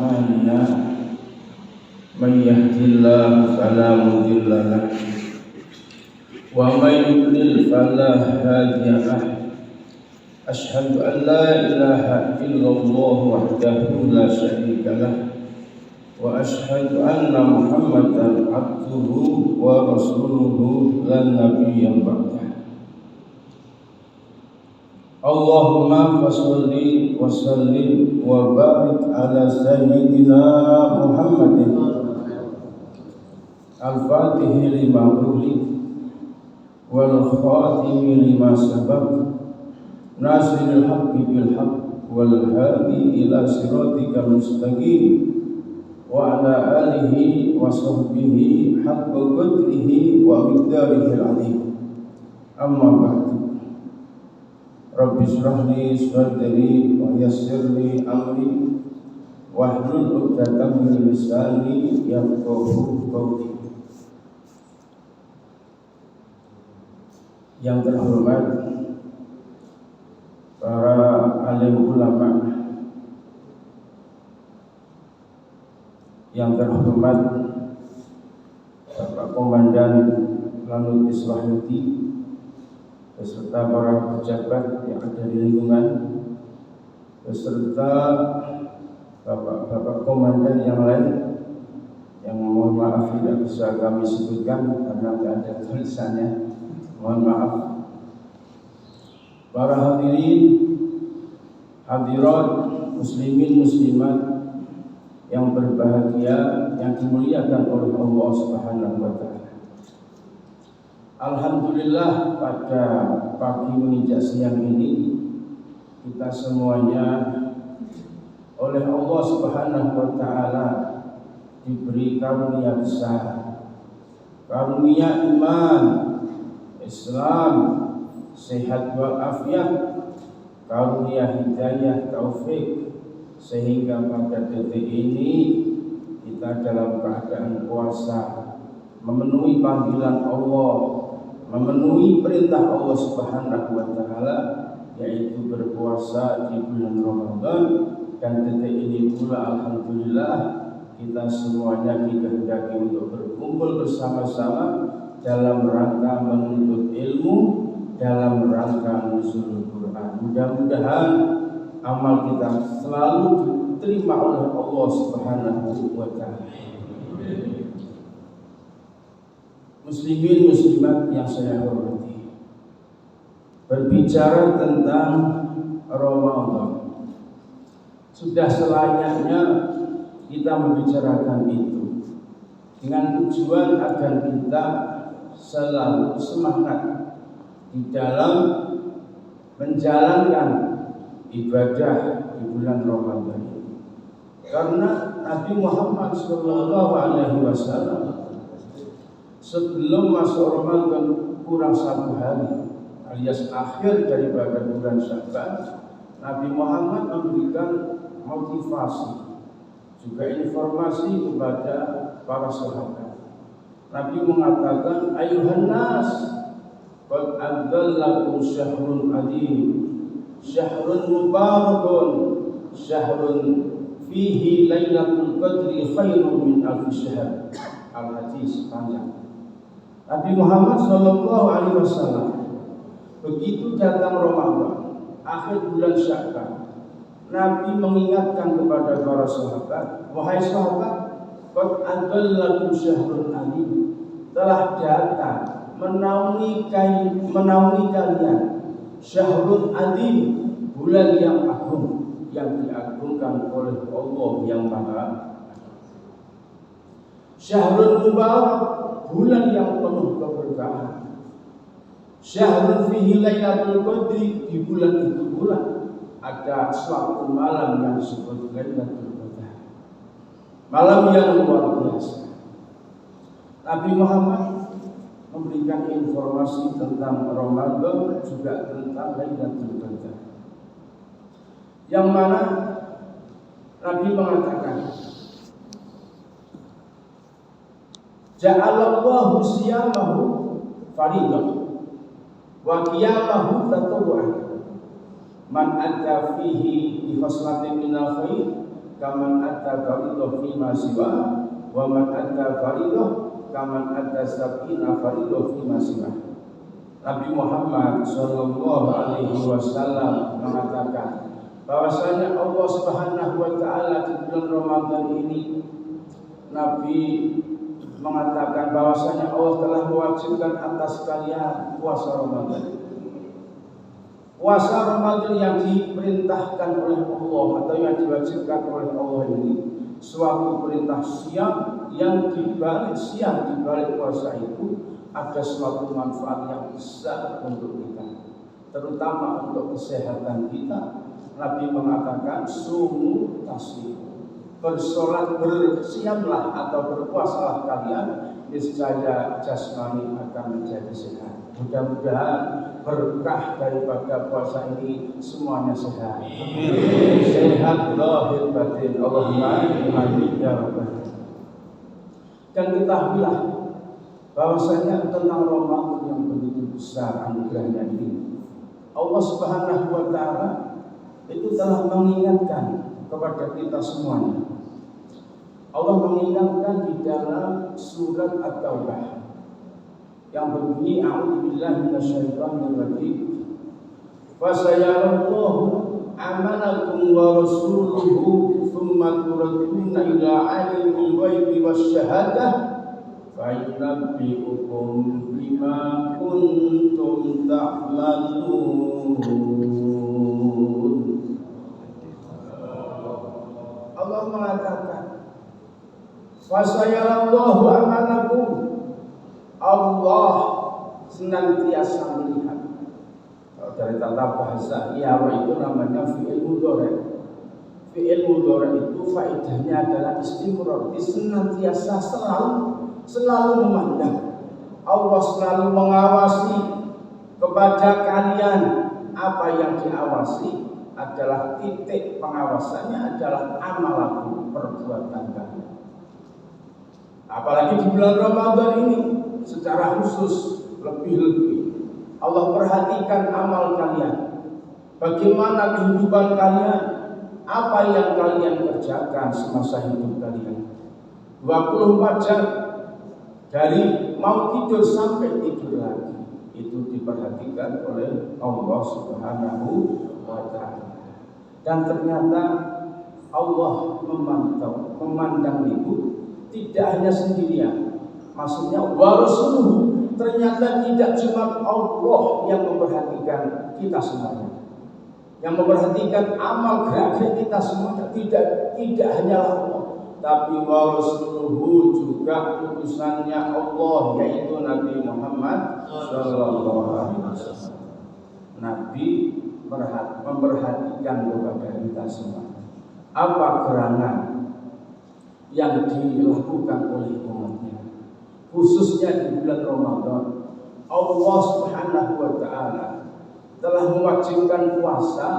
أعمالنا من يهد الله فلا مضل له ومن يضلل فلا هادي له أشهد أن لا إله إلا الله وحده لا شريك له وأشهد أن محمدا عبده ورسوله لا نبي بعده اللهم صل وسلم وبارك على سيدنا محمد الفاتح لما أغلق والخاتم لما سبق ناصر الحق بالحق والهادي إلى صراطك المستقيم وعلى آله وصحبه حق قدره ومقداره العظيم أما بعد رب اشرح لي صدري ويسر لي أمري واحلل عقدة من لساني يفقهوا قولي. Yang terhormat para alim ulama, yang terhormat Bapak Komandan Lanut Iswahyudi beserta para pejabat yang ada di lingkungan, beserta Bapak Komandan yang lain yang mohon maaf tidak bisa kami sebutkan karena tidak ada tulisannya, mohon maaf. Para hadirin hadirat muslimin muslimat yang berbahagia yang dimuliakan oleh Allah Subhanahu wa taala. Alhamdulillah pada pagi menginjak siang ini kita semuanya oleh Allah Subhanahu wa taala diberi karunia besar, karunia iman, Islam, sehat walafiat, karunia hidayah, taufik, sehingga pada detik ini kita dalam keadaan puasa, memenuhi panggilan Allah, memenuhi perintah Allah Subhanahu wa taala, yaitu berpuasa di bulan Ramadan. Dan detik ini pula alhamdulillah kita semuanya dikehendaki untuk berkumpul bersama-sama dalam rangka menuntut ilmu, dalam rangka nuzul Quran. Mudah-mudahan amal kita selalu diterima oleh Allah Subhanahu wa taala. Muslimin muslimat yang saya hormati, berbicara tentang Ramadan, sudah selayaknya kita membicarakan itu dengan tujuan agar kita selalu semangat di dalam menjalankan ibadah di bulan Ramadan ini. Karena Nabi Muhammad SAW sebelum masuk Ramadan kurang 1 hari alias akhir daripada bulan Sya'ban, Nabi Muhammad memberikan motivasi juga informasi kepada para sahabat. Nabi mengatakan, ayuhan nas, qad adzallakum syahrun adim, syahrun mubarakun, syahrun fihi lailatul qadri khairun min alfi syahr. Al-hadis panjang. Nabi Muhammad SAW begitu datang Ramadan, akhir bulan Sya'ban, Nabi mengingatkan kepada para sahabat, wahai sahabat, qad adzallakum syahrun adim, telah datang menaungi kalian syahrun adim, bulan yang agung, yang diagungkan oleh Allah yang Maha. Syahrul mubarak, bulan yang penuh keberkahan. Syahrul fihi lailatul qadri, di bulan itu pula ada suatu malam yang disebut Lailatul Qadar, malam yang luar biasa. Nabi Muhammad memberikan informasi tentang Ramadan, juga tentang Lailatul Qadar, yang mana Nabi mengatakan, ja'alallahu siyamahu faridah wa qiyamahu tatawwu'an man adda fihi bi khaslatin minal khair kaman adda faridah fima siwa wa man adda faridah kaman adda sab'ina faridah fima siwa. Nabi Muhammad sallallahu alaihi wasallam mengatakan bahwasanya Allah Subhanahu wa taala di bulan Ramadan ini, Nabi mengatakan bahwasanya Allah telah mewajibkan atas kalian puasa Ramadan. Puasa Ramadan yang diperintahkan oleh Allah atau yang diwajibkan oleh Allah ini suatu perintah siang, yang dibalik siang dibalik puasa itu ada suatu manfaat yang besar untuk kita, terutama untuk kesehatan kita. Nabi mengatakan sumu tasbihu, bersolat bersiamlah atau berpuasalah kalian, niscaya jasmani akan menjadi sehat. Mudah-mudahan berkah daripada puasa ini semuanya sehat. Amin. Sehat lahir batin. Allahumma amin ya rabbal. Dan ketahuilah bahwasanya tentang Ramadan yang begitu besar anugerahnya ini, Allah Subhanahu wa taala itu telah mengingatkan kepada kita semuanya. Allah mengingatkan di dalam surat At-Taubah yang berbunyi a'udzubillahi minasyaitonir rajim. Fasayarallahu amalakum wa rasuluhu tsumma turadduna ila alimil ghaibi wasyahadah fa yunabbi'ukum bima kuntum ta'malun. Allah mengatakan fasayarallahu amalakum, Allah senantiasa melihat. Kalau dari tata bahasa yara itu namanya fi'il mudhari'. Fi'il mudhari' itu faedahnya adalah istimrar, senantiasa selalu memandang. Allah selalu mengawasi kepada kalian. Apa yang diawasi adalah titik pengawasannya adalah amalaku, perbuatan kalian. Apalagi di bulan Ramadan ini secara khusus lebih-lebih Allah perhatikan amal kalian, bagaimana kehidupan kalian, apa yang kalian kerjakan semasa hidup kalian. 24 jam dari mau tidur sampai tidur lagi itu diperhatikan oleh Allah Subhanahu wa taala. Dan ternyata Allah memandang itu tidak hanya sendirian. Maksudnya warasuluh, ternyata tidak cuma Allah yang memperhatikan kita semuanya, yang memperhatikan amal gerak-gerik kita semuanya. Tidak hanya Allah, tapi warasuluhu juga utusannya Allah, yaitu Nabi Muhammad sallallahu alaihi wasallam. Nabi memperhatikan kepada kita semua. Apa gerangan yang dilakukan oleh umatnya, khususnya di bulan Ramadan. Allah Subhanahu wa taala telah mewajibkan puasa.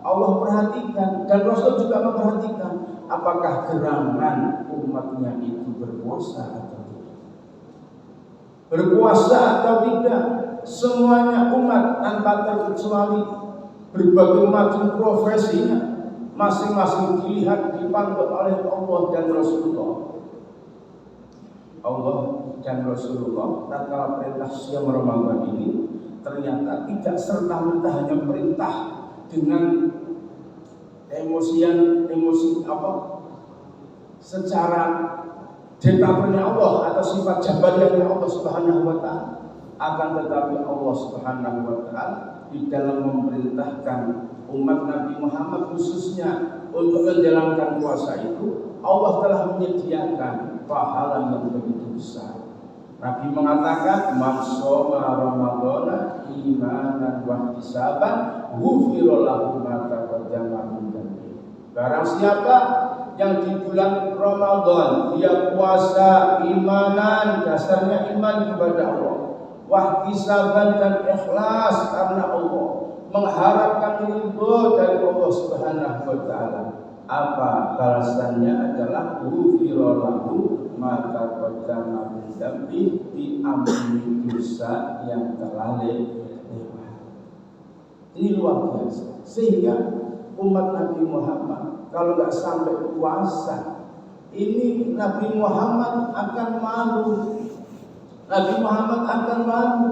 Allah perhatikan dan Rasul juga memperhatikan apakah gerangan umatnya itu berpuasa atau tidak. Berpuasa atau tidak, semuanya umat tanpa terkecuali, berbagai macam profesinya, masing-masing dilihat dipantau oleh Allah dan Rasulullah. Allah dan Rasulullah tatkala perintah siam Ramadan ini ternyata tidak serta-merta hanya perintah dengan emosi secara detailnya Allah atau sifat jabariyahnya Allah Subhanahu wa taala. Akan tetapi Allah Subhanahu wa taala di dalam memerintahkan umat Nabi Muhammad khususnya untuk menjalankan puasa itu, Allah telah menyediakan pahala yang begitu besar. Nabi mengatakan, "Man shoma Ramadhana imanan wa ihtisaban, ghufira lahu ma taqaddama min dhanbihi." Barang siapa yang di bulan Ramadan dia puasa imanan, dasarnya iman kepada Allah, wahtisaban dan ikhlas karena Allah, mengharapkan ridho dari Allah Subhanahu wa taala. Apa balasannya adalah ghufira lahu ma taqaddama min dhanbihi, diampuni dosa yang telah lewat. Ini luar biasa. Sehingga umat Nabi Muhammad kalau nggak sampai puasa, ini Nabi Muhammad akan malu. Nabi Muhammad akan malu.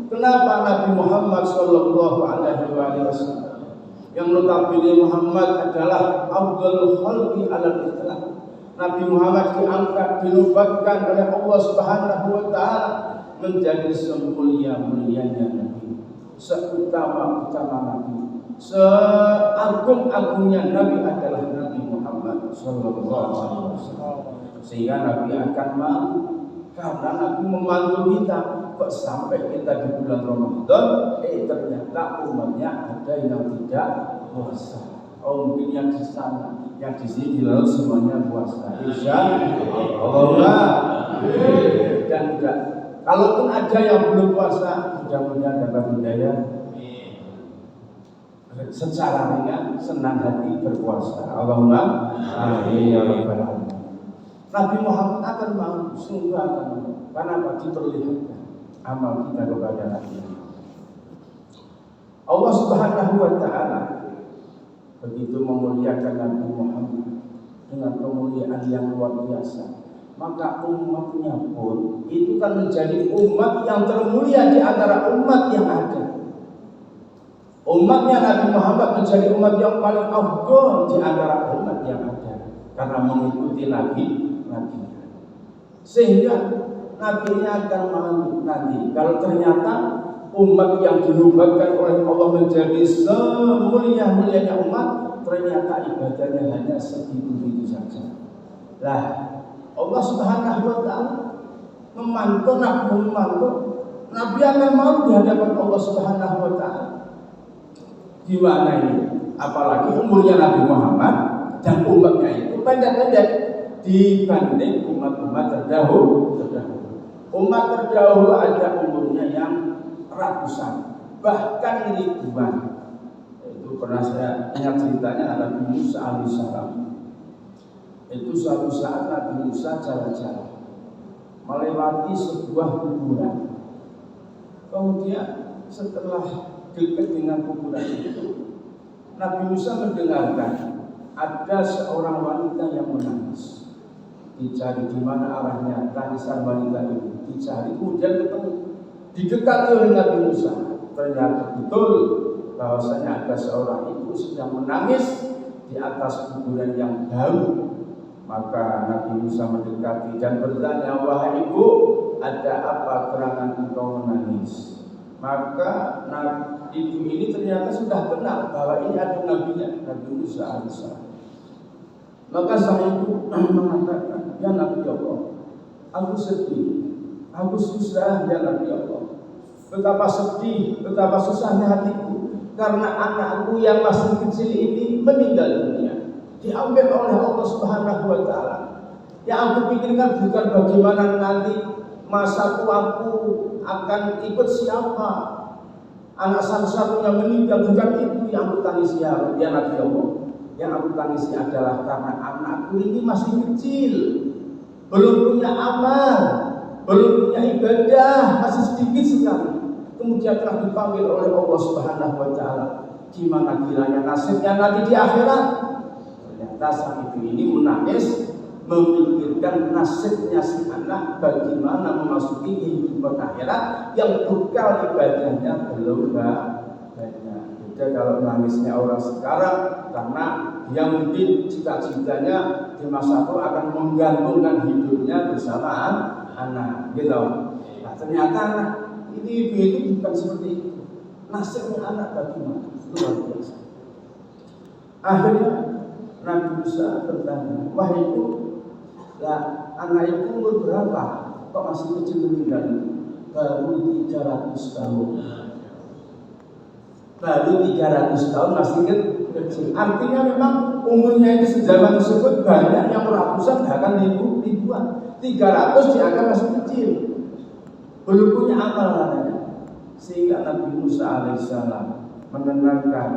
Kenapa Nabi Muhammad Shallallahu Alaihi Wasallam yang notabene Muhammad adalah afdhalul khalqi alal itlaq. Nabi Muhammad diangkat, dinobatkan oleh Allah Subhanahu wa taala menjadi semulia-mulianya Nabi, seutama-utama Nabi, seagung-agungnya Nabi adalah Nabi Muhammad Shallallahu Alaihi Wasallam. Sehingga Nabi akan malu karena Nabi memandu kita. Kok sampai kita di bulan Ramadan, ternyata umatnya ada yang tidak puasa. Oh, mungkin yang di sana, yang di sini di laut semuanya puasa. Insyaallah. Dan enggak. Kalaupun ada yang belum puasa, mudah-mudahan dapat hidayah. Secara ringan, senang hati berpuasa. Allahumma amin ya rabbal alamin. Nabi Muhammad akan mau, sungguh akan mau. Karena apa? Diperlihatkan amal kita kepada Nabi. Allah Subhanahu wa taala begitu memuliakan Nabi Muhammad dengan kemuliaan yang luar biasa. Maka umatnya pun itu kan menjadi umat yang termulia di antara umat yang ada. Umatnya Nabi Muhammad menjadi umat yang paling afdal di antara umat yang ada karena mengikuti Nabi. Sehingga Nabi-Nya akan malu nanti kalau ternyata umat yang dinubuatkan oleh Allah menjadi semulia-mulianya umat ternyata ibadahnya hanya segitu-gitu saja. Lah, Allah Subhanahu wa taala memantau Nabi akan malu di hadapan Allah Subhanahu wa taala. Gimana ini? Apalagi umurnya Nabi Muhammad dan umatnya itu pendek-pendek dibanding umat-umat terdahulu. Umat terdahulu ada umurnya yang ratusan, bahkan ribuan. Itu pernah saya ingat ceritanya Nabi Musa alaihissalam. Itu suatu saat Nabi Musa jalan-jalan melewati sebuah kuburan. Kemudian setelah dekat dengan kuburan itu, Nabi Musa mendengarkan ada seorang wanita yang menangis. Dicari di mana arahnya tangisan wanita itu, dicari, kemudian ketemu, didekati oleh Nabi Musa. Ternyata betul bahwasanya ada seorang ibu sedang menangis di atas kuburan yang baru. Maka Nabi Musa mendekati dan bertanya, wahai ibu, ada apa gerangan engkau menangis? Maka ibu ini ternyata sudah kenal bahwa ini ada nabinya, Nabi Musa alaihissalam. Maka sang ibu mengatakan, ya Nabi Allah, aku sedih, aku susah ya Nabi Allah. Betapa sedih, betapa susahnya hatiku karena anakku yang masih kecil ini meninggal dunia, diambil oleh Allah Subhanahu wa taala. Yang aku pikirkan bukan bagaimana nanti masa tuaku akan ikut siapa, anak satu-satunya meninggal, bukan itu yang aku tangisi ya Nabi Allah. Yang aku tangisi adalah karena anakku ini masih kecil, belum punya amal, belum punya ibadah, masih sedikit sekali. Kemudian telah dipanggil oleh Allah Subhanahu wa taala. Gimana kiranya nasibnya nanti di akhirat? Ternyata sang ibu ini menangis memikirkan nasibnya si anak bagaimana memasuki kehidupan akhirat yang bekal ibadahnya belum banyak. Beda kalau nangisnya orang sekarang karena dia mungkin cita-citanya di masa itu akan menggantungkan hidupnya bersama anak, gitu. Nah, ternyata ini ibu itu bukan seperti itu. Nasibnya anak bagaimana? Luar biasa. Akhirnya Nabi Musa bertanya, wah itu, lah anak itu umur berapa? Kok masih kecil meninggal? Baru 300 tahun. Baru 300 tahun masih kecil. Artinya memang umurnya itu sejaman tersebut banyak yang ratusan bahkan ribuan. 300 dianggap masih kecil, belum punya amal katanya. Sehingga Nabi Musa alaihissalam menenangkan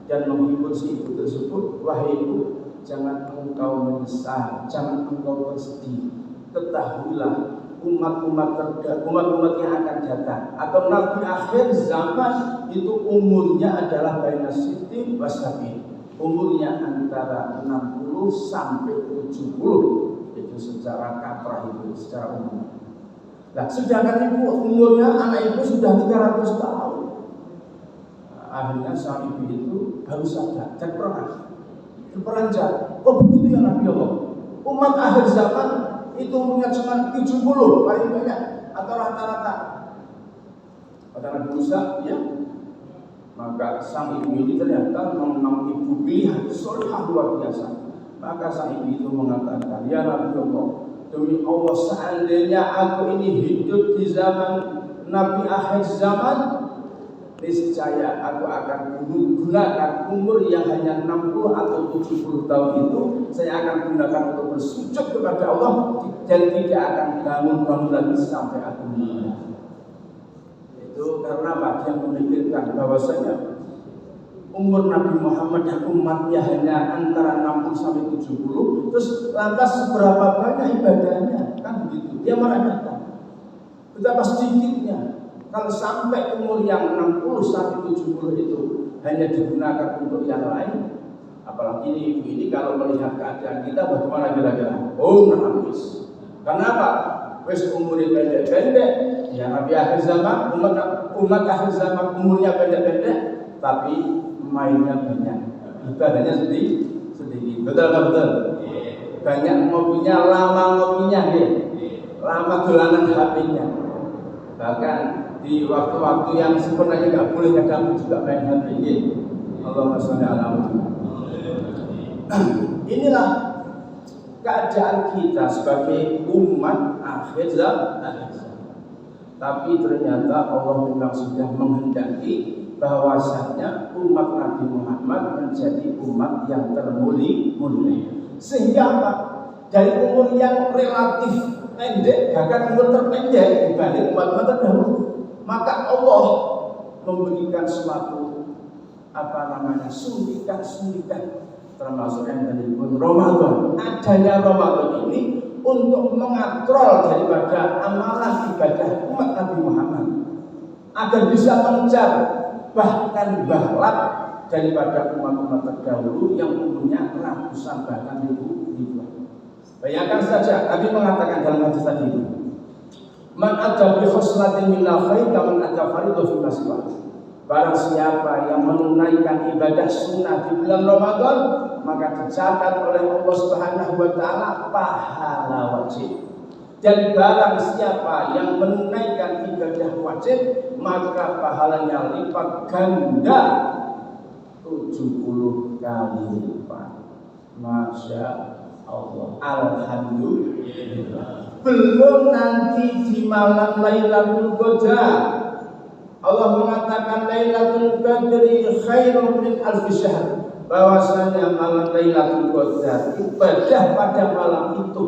dan menghibur si ibu tersebut, wahai ibu, jangan engkau menyesal, jangan engkau bersedih. Ketahuilah umat-umat yang akan datang atau nabi akhir zaman itu umurnya adalah baina sittin wa sab'in. umurnya antara 60 sampai 70, itu secara kaprah, itu secara umum. Nah, sedangkan ibu umurnya, anak ibu sudah 300 tahun. Akhirnya sang ibu itu baru sadar dan terperanjat. Oh begitu ya Nabi Allah. Umat akhir zaman itu umurnya cuma 70 paling banyak, atau rata-rata. Kata Nabi Musa, ya. Maka sang ibu ini ternyata memang ibu pilihan solehah luar biasa. Maka sang ibu itu mengatakan, ya Nabi Allah, demi Allah seandainya aku ini hidup di zaman Nabi akhir zaman, niscaya aku akan gunakan umur yang hanya 60 atau 70 tahun itu, saya akan gunakan untuk bersujud kepada Allah dan tidak akan bangun lagi sampai aku meninggal. Itu karena bagi yang memikirkan bahwasanya umur Nabi Muhammad dan umatnya hanya antara 60 sampai 70, terus lantas seberapa banyak ibadahnya, kan begitu. Dia merasakan betapa sedikitnya. Kalau sampai umur yang 60 sampai 70 itu hanya digunakan untuk yang lain, apalagi ibu ini kalau melihat keadaan kita bagaimana kira-kira? Oh, nangis. Kenapa? Wes umurnya pendek-pendek, ya Nabi akhir zaman, umat akhir zaman umurnya pendek-pendek, tapi mainnya banyak, ibadahnya sedikit. Betul nggak betul? Banyak ngopinya, lama ngopinya, lama dolanan HP-nya. Bahkan di waktu-waktu yang sebenarnya nggak boleh kadang juga main HP. Allahumma sholli ala Muhammad. Inilah keadaan kita sebagai umat akhir zaman. Tapi ternyata Allah memang sudah menghendaki bahwasanya umat Nabi Muhammad menjadi umat yang termulia. Sehingga apa? Dari umur yang relatif pendek, bahkan umur terpendek dibanding umat-umat terdahulu, maka Allah memberikan suatu suntikan termasuk yang tadi pun Ramadan. Adanya Ramadan ini untuk mengatrol daripada amalan ibadah umat Nabi Muhammad agar bisa mengejar bahkan balap daripada umat-umat terdahulu yang umurnya ratusan bahkan ribu. Bayangkan saja, Nabi mengatakan dalam hadis tadi itu, man ada bi khoslatin minal khair kaman ada fardhu fi masjid. Barang siapa yang menunaikan ibadah sunnah di bulan Ramadan, maka dicatat oleh Allah Subhanahu wa taala pahala wajib. Dan barang siapa yang menunaikan ibadah wajib, maka pahalanya lipat ganda 70 kali lipat. Masya Allah, alhamdulillah. Belum nanti di malam Lailatul Qadar. Allah mengatakan Lailatul Qadri khairun min alfi syahr. Bahwasanya malam Lailatul Qadar, ibadah pada malam itu,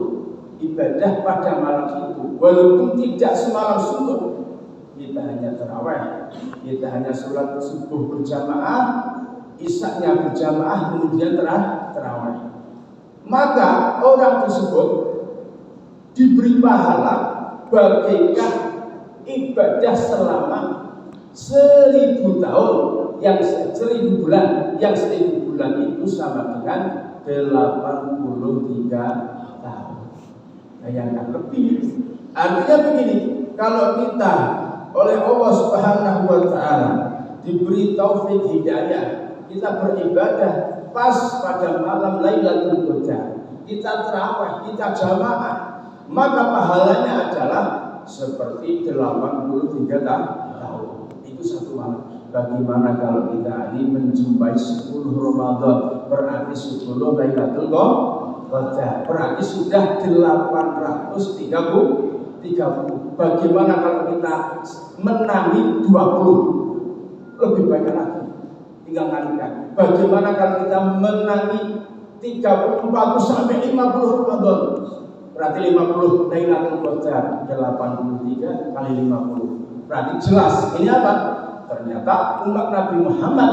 walaupun tidak semalam suntuk, kita hanya tarawih, kita hanya sholat subuh berjamaah, isya-nya berjamaah, kemudian tarawih. Maka orang tersebut diberi pahala bagaikan ibadah selama 1000 tahun, yang 1000 bulan, yang 1000 bulan itu sama dengan 83 tahun. Bayangkan lebih. Artinya begini, kalau kita oleh Allah Subhanahu wa taala diberi taufik hidayah, kita beribadah pas pada malam Lailatul Qadar, kita tarawih, kita jamaah, maka pahalanya adalah seperti 83 tahun. Itu satu malam. Bagaimana kalau kita ini menjumpai 10 Ramadan, berarti 10 Lailatul Qadar, berarti sudah 830. Bagaimana kalau kita menangi 20, lebih banyak lagi. Tinggal kalikan. Bagaimana kalau kita menangi 30, 40 sampai 50 Ramadan? Berarti 50 Lailatul Qadar 83 kali 50. Berarti jelas ini apa? Ternyata umat Nabi Muhammad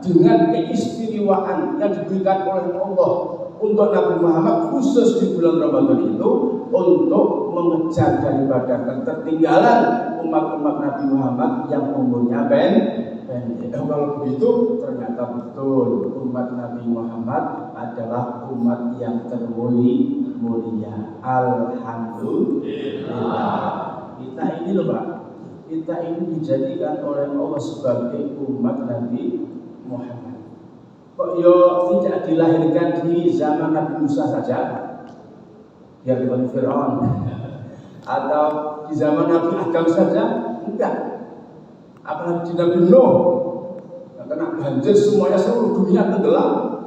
dengan keistimewaan yang diberikan oleh Allah untuk Nabi Muhammad khusus di bulan Ramadan itu untuk mengejar daripada ketertinggalan umat-umat Nabi Muhammad yang umurnya pendek. pendek. Kalau begitu ternyata betul umat Nabi Muhammad adalah umat yang mulia. Alhamdulillah. Kita ini loh Pak, kita ini dijadikan oleh Allah sebagai umat Nabi Muhammad. Kok tidak dilahirkan di zaman Nabi Musa saja, biar bukan Fir'aun, atau di zaman Nabi Adam saja? Enggak. Apalagi di Nabi Nuh, kena banjir semuanya, seluruh dunia tenggelam.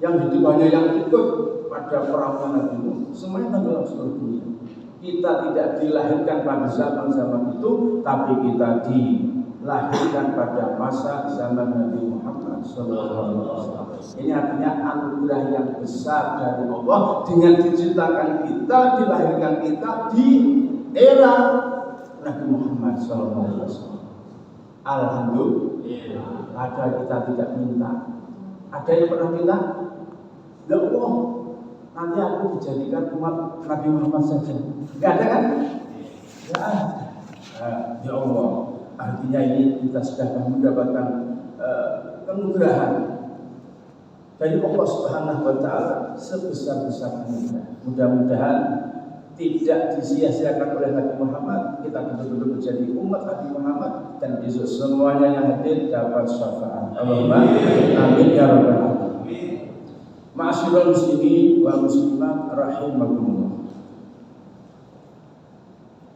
Yang hidup hanya yang ikut pada perahu Nabi Nuh, semuanya tenggelam seluruh dunia. Kita tidak dilahirkan pada zaman itu, tapi kita dilahirkan pada masa zaman Nabi Muhammad SAW. Ini artinya anugerah yang besar dari Allah dengan diciptakan kita, dilahirkan kita di era Nabi Muhammad SAW. Alhamdulillah. Ada kita tidak minta. Ada yang pernah minta? Ya Allah, nanti aku dijadikan umat Nabi Muhammad saja. Enggak ada kan? Ya ada. Ya Allah, artinya ini kita sudah mendapatkan kemudahan dari Allah Subhanahu wa Ta'ala sebesar-besar anugerah. Mudah-mudahan tidak disia-siakan oleh Nabi Muhammad. Kita betul-betul menjadi umat Nabi Muhammad dan besok semuanya yang hadir dapat syafaat. Allahumma amin ya rabbal alamin. Ma'asyiral muslimin wa muslimat rahimakumullah.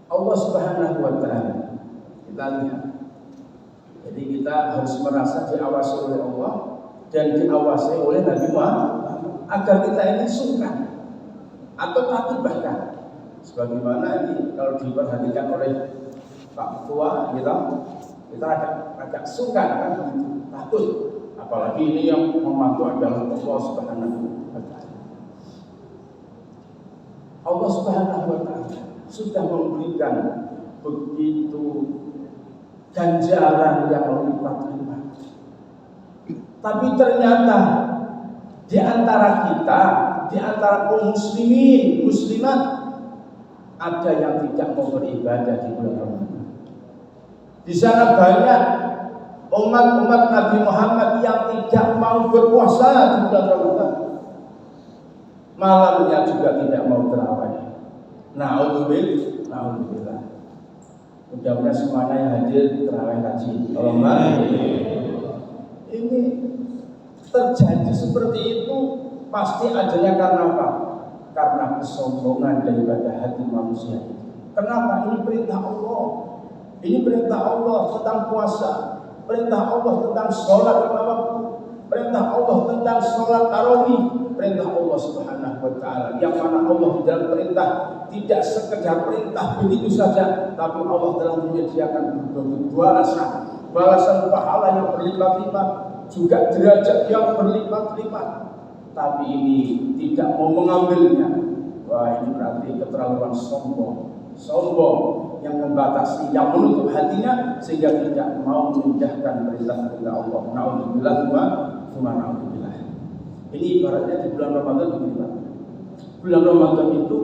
Allah Subhanahu wa Ta'ala, kita lihat. Jadi kita harus merasa diawasi oleh Allah dan diawasi oleh Nabi Muhammad agar kita ini sungkan atau takut bahkan. Sebagaimana ini kalau diperhatikan oleh Pak Ketua, kita agak sungkan kan, takut. Apalagi ini yang membantu adalah Allah Subhanahu wa Ta'ala. Allah Subhanahu wa Ta'ala sudah memberikan begitu ganjaran yang berlipat-lipat. Tapi ternyata di antara kita, di antara kaum muslimin, muslimat, ada yang tidak mau beribadah di bulan Ramadan. Di sana banyak umat-umat Nabi Muhammad yang tidak mau berpuasa di bulan Ramadan. Malamnya juga tidak mau terawih. Na'udzubillah. Mudah-mudahan semuanya yang hadir terawih haji. Allahumma ini terjadi seperti itu pasti adanya karena apa? Karena kesombongan daripada hati manusia. Kenapa? Ini perintah Allah. Ini perintah Allah tentang puasa, perintah Allah tentang sholat lima waktu, perintah Allah tentang sholat tarawih, perintah Allah Subhanahu wa Ta'ala. Yang mana Allah di dalam perintah tidak sekedar perintah begitu saja, tapi Allah telah menyediakan balasan pahala yang berlipat-lipat, juga derajat yang berlipat-lipat. Tapi ini tidak mau mengambilnya. Wah, ini berarti keterlaluan sombong yang membatasi, yang menutup hatinya sehingga tidak mau memindahkan perintah-perintah Allah. Na'udzubillah tsumma na'udzubillah. Ini ibaratnya di bulan Ramadan begini Pak. Bulan Ramadan itu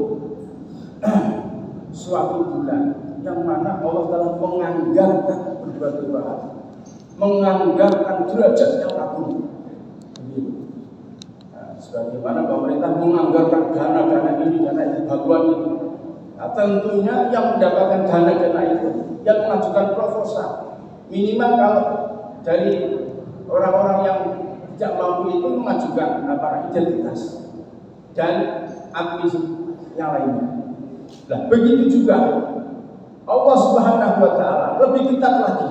suatu bulan yang mana Allah telah menganggarkan berbagai pahala, menganggarkan derajat yang agung. Sebagaimana pemerintah menganggarkan dana ini, dana itu, bantuan itu. Nah, tentunya yang mendapatkan dana itu, yang mengajukan proposal, minimal kalau dari orang-orang yang tidak mampu itu mengajukan identitas dan admis yang lainnya. Nah, begitu juga Allah Subhanahu wa Ta'ala lebih ketat lagi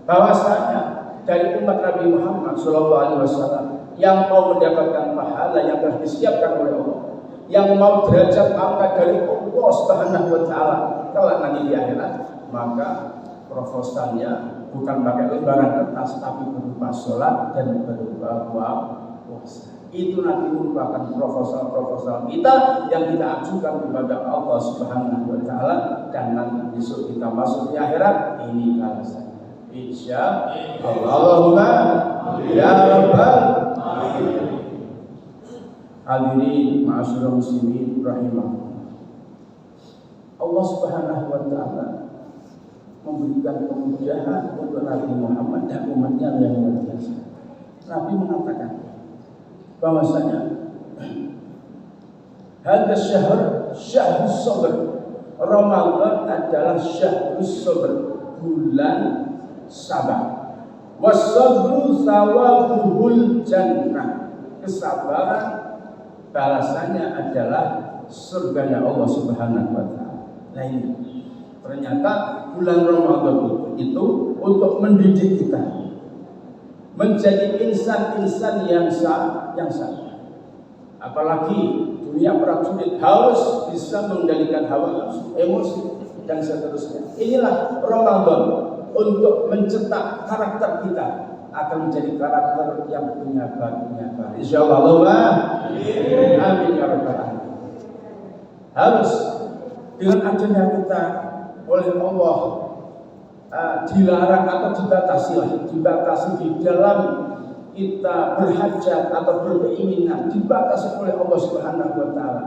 bahwasanya dari umat Nabi Muhammad SAW yang mau mendapatkan pahala yang telah disiapkan oleh Allah, yang mau derajat angkat dari Allah Subhanahu wa Ta'ala kelak nanti di akhirat, maka proposalnya bukan pakai lembaran kertas tapi berupa sholat dan berupa puasa. Itu nanti merupakan proposal kita yang kita ajukan kepada Allah Subhanahu wa Ta'ala, dan nanti besok kita masuk di akhirat ini balasannya. Insya Allah. Allahumma ya Rabbal alamin. Hadirin ma'asyiral muslimin rahimahullah. Allah Subhanahu wa Ta'ala memberikan kemudahan untuk Nabi Muhammad dan umatnya yang luar biasa. Nabi mengatakan bahwasanya hadza syahrus sabr. Ramadan adalah syahrus sabr, bulan sabar. Wasabru thawabuhul jannah. Kesabaran balasannya adalah surganya Allah Subhanahu wa taala. Nah ini ternyata bulan Ramadan itu untuk mendidik kita menjadi insan-insan yang sabar. Apalagi dunia prajurit harus bisa mengendalikan hawa nafsu, emosi dan seterusnya. Inilah Ramadan untuk mencetak karakter kita akan menjadi karakter yang punya baik. Insyaallah amin ya rabbal alamin. Harus dengan adanya kita oleh Allah dilarang atau dibatasi di dalam kita berhajat atau berkeinginan, dibatasi oleh Allah Subhanahu wa taala.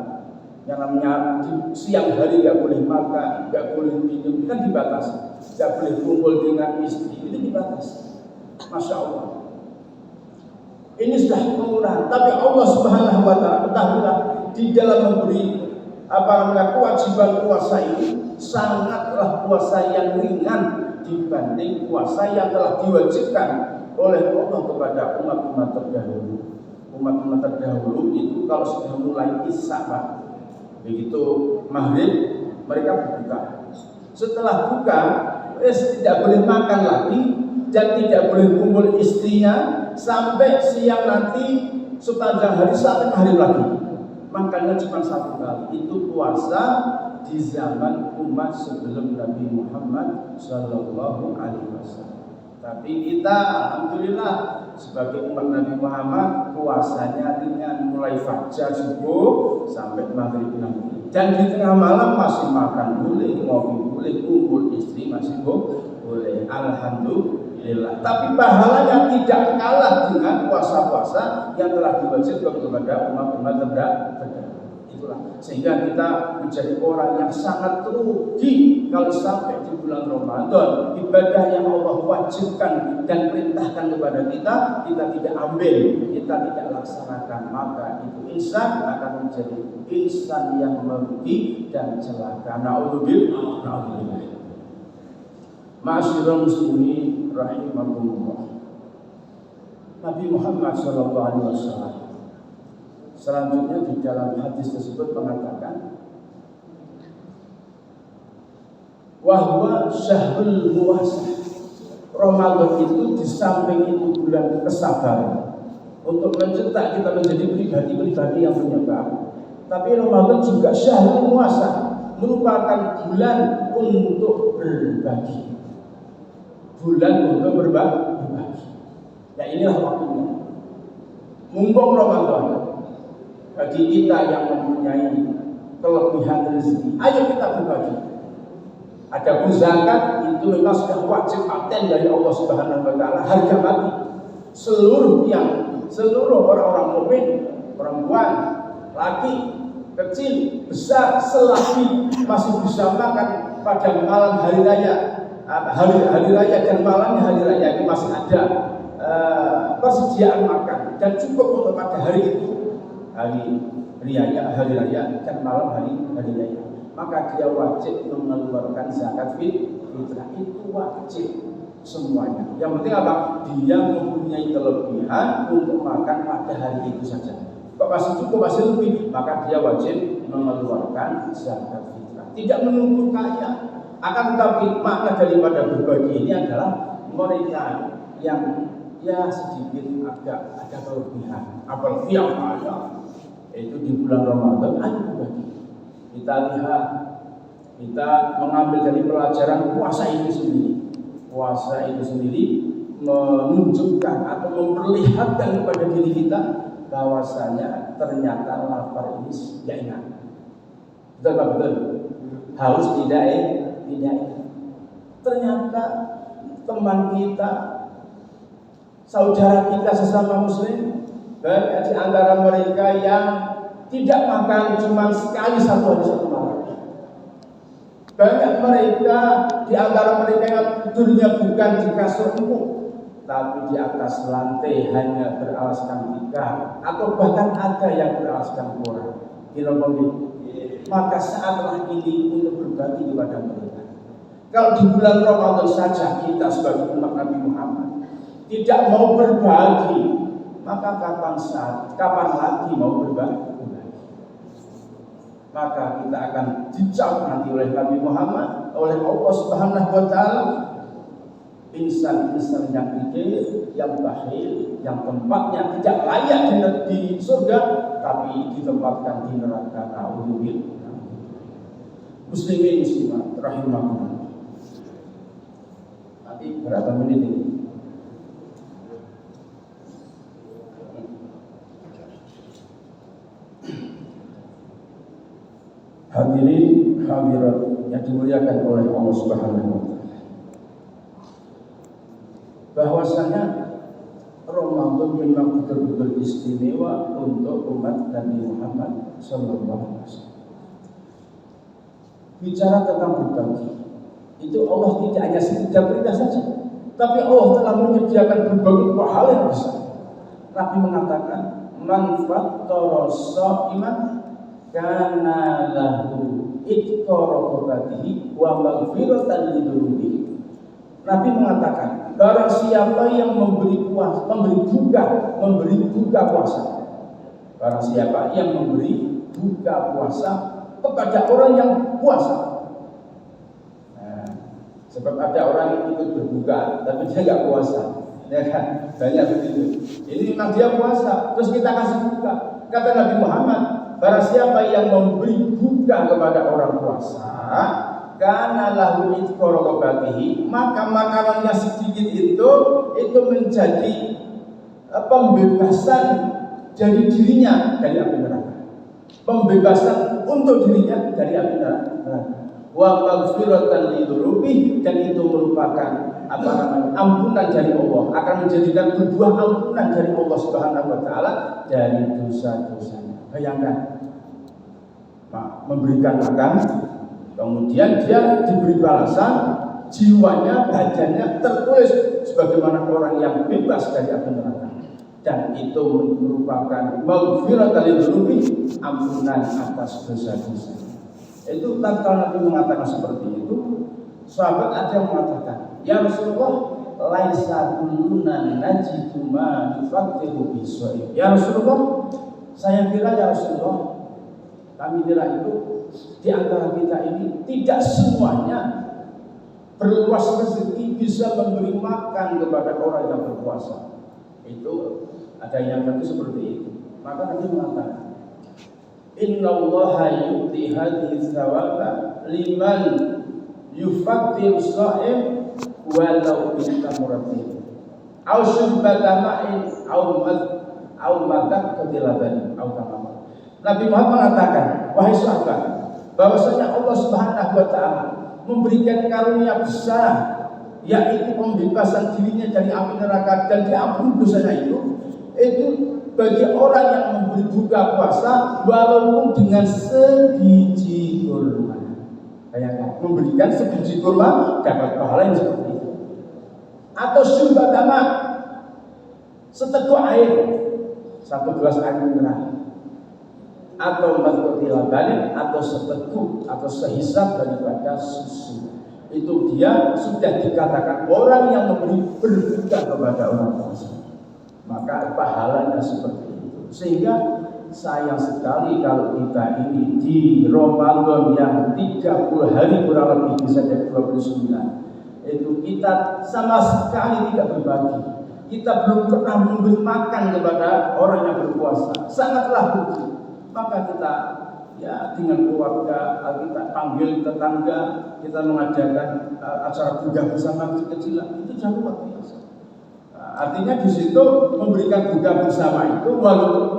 Yang namanya di siang hari nggak boleh makan, nggak boleh minum, kan dibatasi. Nggak boleh kumpul dengan istri, itu dibatasi. Masya Allah. Ini sudah penggunaan, tapi Allah Subhanahu wa taala ketahuilah di dalam memberi kewajiban puasa ini sangatlah puasa yang ringan dibanding puasa yang telah diwajibkan oleh Allah kepada umat-umat terdahulu. Umat-umat terdahulu itu kalau sudah mulai isya, begitu maghrib mereka berbuka. Setelah buka, tidak boleh makan lagi dan tidak boleh kumpul istrinya sampai siang nanti sepanjang hari sampai maghrib lagi. Makannya cuma satu kali. Itu puasa di zaman umat sebelum Nabi Muhammad Sallallahu Alaihi Wasallam. Tapi kita alhamdulillah sebagai umat Nabi Muhammad puasanya ringan, mulai fajar subuh sampai maghrib nanti. Dan di tengah malam masih makan boleh, ngopi boleh, kumpul istri masih boleh. Alhamdulillah. Tapi pahalanya tidak kalah dengan puasa-puasa yang telah diwajibkan kepada umat-umat terdahulu. Itulah sehingga kita menjadi orang yang sangat rugi kalau sampai di bulan Ramadan ibadah yang Allah wajibkan dan perintahkan kepada kita tidak ambil, kita tidak laksanakan, maka itu insan akan menjadi insan yang merugi dan celaka. Na'udzubillah. Ma'asyiral muslimin rahimakumullah. Nabi Muhammad sallallahu alaihi wasallam selanjutnya di dalam hadis tersebut mengatakan wahwa syahrul muwasah. Ramadan itu di samping itu bulan kesabaran untuk mencetak kita menjadi pribadi-pribadi yang menyebar, tapi Ramadan juga syahrul muwasah, merupakan bulan untuk berbagi. Bulan untuk berbagi. Ya inilah waktunya. Mumpung Ramadan, bagi kita yang mempunyai kelebihan rezeki, ayo kita berbagi. Adapun zakat itu memang sudah wajib paten dari Allah Subhanahu wa taala, harga mati. Seluruh orang-orang mukmin, perempuan, laki, kecil, besar, selagi masih bisa makan pada malam hari raya, hari raya dan malamnya hari raya itu masih ada persediaan makan dan cukup untuk pada hari itu, hari raya dan malam hari raya, maka dia wajib mengeluarkan zakat fitrah. Itu wajib semuanya. Yang penting apa? Dia mempunyai kelebihan untuk makan pada hari itu saja. Kalau masih cukup, masih lebih, maka dia wajib mengeluarkan zakat fitrah. Tidak menunggu kaya. Akan tetapi makna daripada berbagi ini adalah mereka yang sedikit agak ada kelebihan, apalagi yang kaya, itu di bulan Ramadan ayo berbagi. Kita lihat, kita mengambil dari pelajaran puasa itu sendiri. Puasa itu sendiri menunjukkan atau memperlihatkan kepada diri kita bahwasanya ternyata lapar ini tidak enak. Betul. Harus tidak. Ternyata teman kita, saudara kita sesama muslim, banyak di antara mereka yang tidak makan cuma sekali satu hari satu malam. Banyak mereka di antara mereka yang tidurnya bukan di kasur empuk, tapi di atas lantai hanya beralaskan tikar, atau bahkan ada yang beralaskan koran. Maka saatlah ini untuk berbagi kepada mereka. Kalau di bulan Ramadan saja kita sebagai umat Nabi Muhammad tidak mau berbagi, maka kapan lagi mau berbagi? Maka kita akan dicap nanti oleh Nabi Muhammad, oleh Allah Subhanahu wa Ta'ala, insan-insan yang kikir, yang bakhil, yang tempatnya tidak layak di surga, tapi ditempatkan di neraka. Na'udzubillah. Muslimin muslimat rahimahumullah. Nanti berapa menit ini? Hadirin hadirat yang dimuliakan oleh Allah Subhanahu wa Ta'ala, bahwasanya Ramadan memang betul-betul istimewa untuk umat Nabi Muhammad sallallahu alaihi wasallam. Bicara tentang berbagi, itu Allah tidak hanya sekedar perintah saja, tapi Allah telah menyediakan berbagai hal yang besar. Nabi mengatakan, man fattara sha'iman kana lahu itqarabatihi wa maghfiratan lidzunubihi. Nabi mengatakan, barang siapa yang memberi buka puasa, barang siapa yang memberi buka puasa kepada orang yang puasa. Nah, sebab ada orang yang ikut berbuka tapi dia nggak puasa, ya kan? Banyak begitu. Ini memang dia puasa, terus kita kasih buka. Kata Nabi Muhammad, barang siapa yang memberi buka kepada orang puasa, karena lahu itqarabatihi, maka makanannya sedikit itu menjadi pembebasan dari dirinya dari api neraka. Pembebasan untuk dirinya dari api neraka. Wa maghfiratan lidzunubi, dan itu merupakan ampunan dari Allah, akan menjadikan berbuah ampunan dari Allah Subhanahu wa Ta'ala dari dosa-dosanya. Bayangkan, memberikan makan, kemudian dia diberi balasan, jiwanya, badannya tertulis sebagaimana orang yang bebas dari api neraka, dan itu merupakan maghfiratan lidzunubi, ampunan atas dosa-dosa. Itu tatkala Nabi mengatakan seperti itu, sahabat ada yang mengatakan, ya Rasulullah, laisa kulluna najidu ma yufattiru bishaim. Ya Rasulullah, saya kira ya Rasulullah, kami kira itu di antara kita ini tidak semuanya berluas rezeki bisa memberi makan kepada orang yang berpuasa. Itu ada yang kata seperti itu. Maka Nabi mengatakan, innallaha yu'ti hadhihi thawaba liman yufattiru sha'im walau bitamratin aw syurbata ma'in aw madak ketilaban aw kama. Nabi Muhammad mengatakan, wahai sahabat, bahwasanya Allah Subhanahu wa Ta'ala memberikan karunia besar, yaitu pembebasan dirinya dari api neraka dan diampuni dosanya itu bagi orang yang memberi buka puasa walaupun dengan sebiji kurma. Bayangkan, memberikan sebiji kurma dapat pahala yang seperti itu. Atau syurbatama, seteguk air, satu gelas air mineral. Atau matkotil balik, atau seteguk atau sehisap daripada susu. Itu dia sudah dikatakan orang yang memberi berbuka kepada orang puasa, maka pahalanya seperti itu. Sehingga sayang sekali kalau kita ini di Ramadan yang 30 hari kurang lebih, bisa jadi 29, itu kita sama sekali tidak berbagi. Kita belum pernah memberi makan kepada orang yang berpuasa, sangatlah rugi. Maka kita ya dengan keluarga, kita panggil tetangga, kita mengadakan acara buka bersama kecil-kecilan, itu jauh luar biasa. Artinya di situ memberikan buka bersama itu walaupun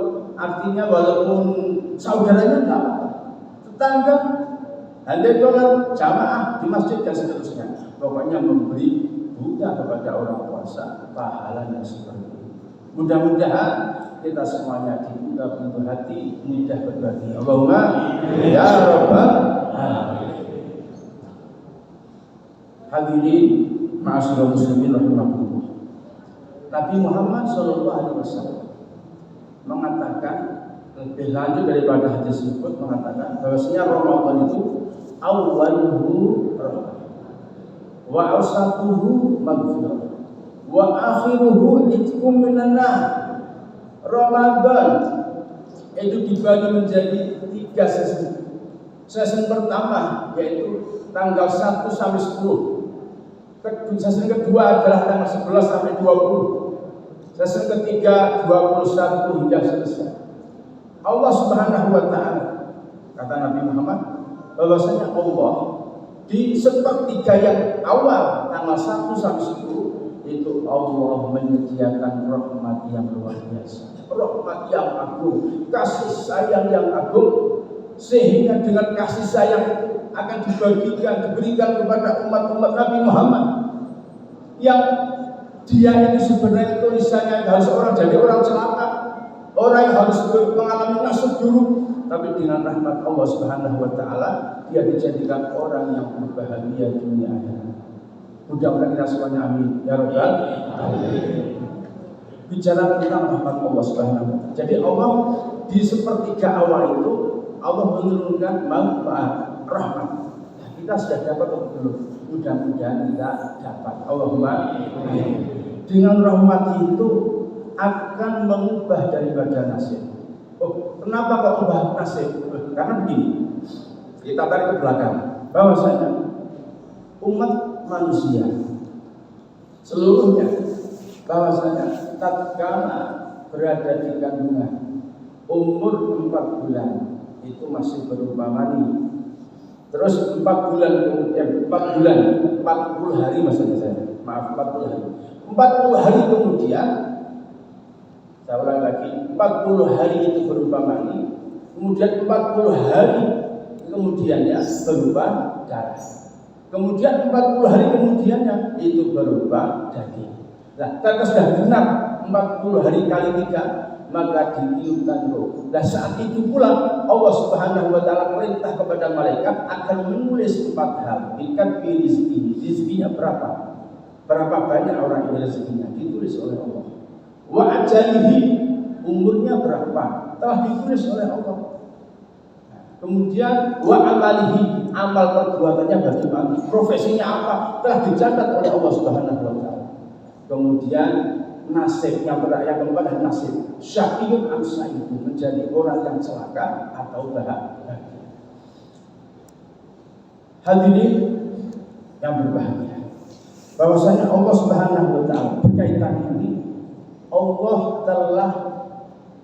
saudaranya enggak apa-apa, tetangga, handai dolar, jamaah di masjid dan seterusnya. Pokoknya memberi buka kepada orang puasa, pahalanya seperti itu. Mudah-mudahan kita semuanya dibuka pintu hati, mudah berbagi. Allahumma ya rabbal alamin. Hadirin ma'asyiral muslimin rahimakumullah. Nabi Muhammad SAW mengatakan lebih lanjut daripada hadis tersebut, mengatakan bahwasanya Ramadan itu awwaluhu rahmah wa awsatuhu maghfirah wa akhiruhu itqum minan nar. Ramadan itu dibagi menjadi 3 sesi. Sesi pertama yaitu tanggal 1 sampai 10. Sesi kedua adalah tanggal 11 sampai 20. Sesi ketiga 21 hingga selesai. Allah Subhanahu wa taala, kata Nabi Muhammad, bahwasanya Allah di sepertiga yang awal tanggal 1 sampai 10 itu Allah menyediakan rahmat yang luar biasa, rahmat yang agung, kasih sayang yang agung, sehingga dengan kasih sayang itu akan diberikan kepada umat-umat Nabi Muhammad yang dia ini sebenarnya tulisannya harus orang jadi orang celaka, orang yang harus mengalami nasib buruk, tapi dengan rahmat Allah Subhanahu wa taala dia dijadikan orang yang berbahagia dunia akhirat. Mudah-mudahan kita semuanya amin ya rabbal alamin. Bicara tentang rahmat Allah Subhanahu wa taala. Jadi Allah di sepertiga awal itu Allah menurunkan manfaat rahmat. Nah, kita sudah dapat atau belum? Mudah-mudahan kita dapat. Allahumma amin. Dengan rahmat itu akan mengubah daripada nasib. Oh, kenapa kok ubah nasib? Karena begini, kita tarik ke belakang, bahwasanya umat manusia seluruhnya, bahwasanya tatkala berada di kandungan umur 4 bulan itu masih berupa mani. Terus 4 bulan kemudian 40 hari maksudnya saya. Maaf, 40 hari. 40 hari kemudian, saya ulang lagi, 40 hari itu berupa mani, kemudian 40 hari kemudiannya berupa darah, kemudian 40 hari kemudiannya itu berupa daging. Nah, karena sudah genap 40 hari kali 3, maka ditiupkan roh. Dan saat itu pula Allah Subhanahu wa taala perintah kepada malaikat akan menulis 4 hal. Ikat rizkinya berapa? Berapa banyak orang ini rezekinya ditulis oleh Allah. Wa ajalihi, umurnya berapa, telah ditulis oleh Allah. Kemudian wa amalihi, amal perbuatannya bagaimana, profesinya apa, telah dicatat oleh Allah Subhanahu wa taala. Kemudian nasibnya berakhir kepada nasib syaqiyun am sa'id, menjadi orang yang celaka atau bahagia. Hadirin yang berbahagia, bahwasanya Allah Subhanahu wa taala berkaitan ini Allah telah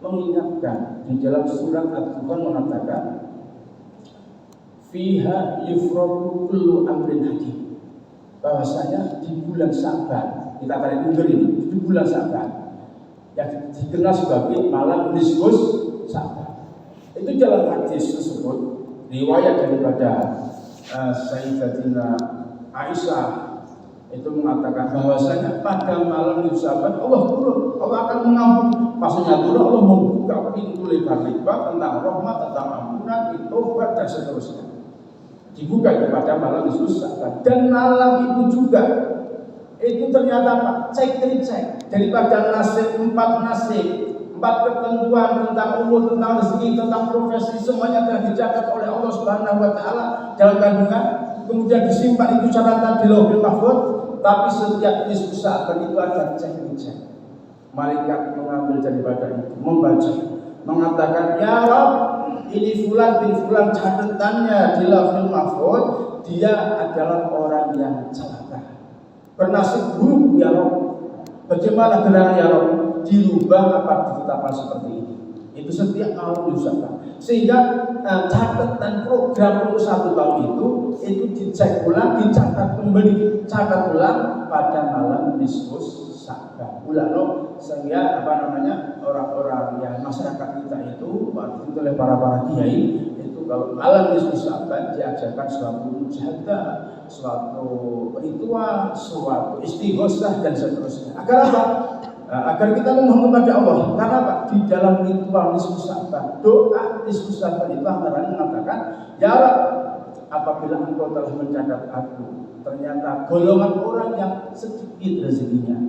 mengingatkan di dalam surat Al-Furqan mengatakan fiha yufraqu kullu amrin hakim, bahwasanya di bulan Sa'ban, kita tarik mundur ini, di bulan Sa'ban yang dikenal sebagai malam nisfus Sa'ban, itu dalam hadis tersebut riwayat daripada Sayyidatina Aisyah itu mengatakan bahwasanya pada malam nisfus Sa'ban Allah turun, Allah akan mengampuni. Maksudnya turun, Allah membuka pintu lebar-lebar tentang rahmat, tentang ampunan, taubat dan seterusnya, dibuka kepada malam nisfus Sa'ban. Dan malam itu juga itu ternyata Pak, cek daripada nasib, 4 nasib, 4 ketentuan tentang umur, tentang rezeki, tentang profesi, semuanya telah dicatat oleh Allah Subhanahu wa taala dalam kandungan. Kemudian disimpan itu catatan di Lauhul Mahfuz. Tapi setiap nisfus Sa'ban itu ada cek. Malaikat mengambil daripada itu, membaca, mengatakan, ya Rabb, ini fulan bin fulan, catatannya di Lauhul Mahfuz, dia adalah orang yang celaka, bernasib buruk ya Rabb. Bagaimana gerangan ya Rabb? Dirubah apa ditetapkan seperti ini. Itu setiap malam diusahakan. Sehingga catatan program untuk 1 tahun itu dicek ulang, dicatat kembali, catat ulang pada malam nisfus Sa'ban. Ulang sehingga orang-orang yang masyarakat kita itu waktu itu oleh para kiai itu kalau malam nisfus Sa'ban diajarkan suatu mujahadah, suatu ritual, suatu istighosah dan seterusnya. Agar apa? Agar kita memohon kepada Allah. Karena apa? Di dalam ritual nisfus Sa'ban, doa nisfus Sa'ban itu antara lain mengatakan, ya Rabb, apabila engkau telah mencatat aku ternyata golongan orang yang sedikit rezekinya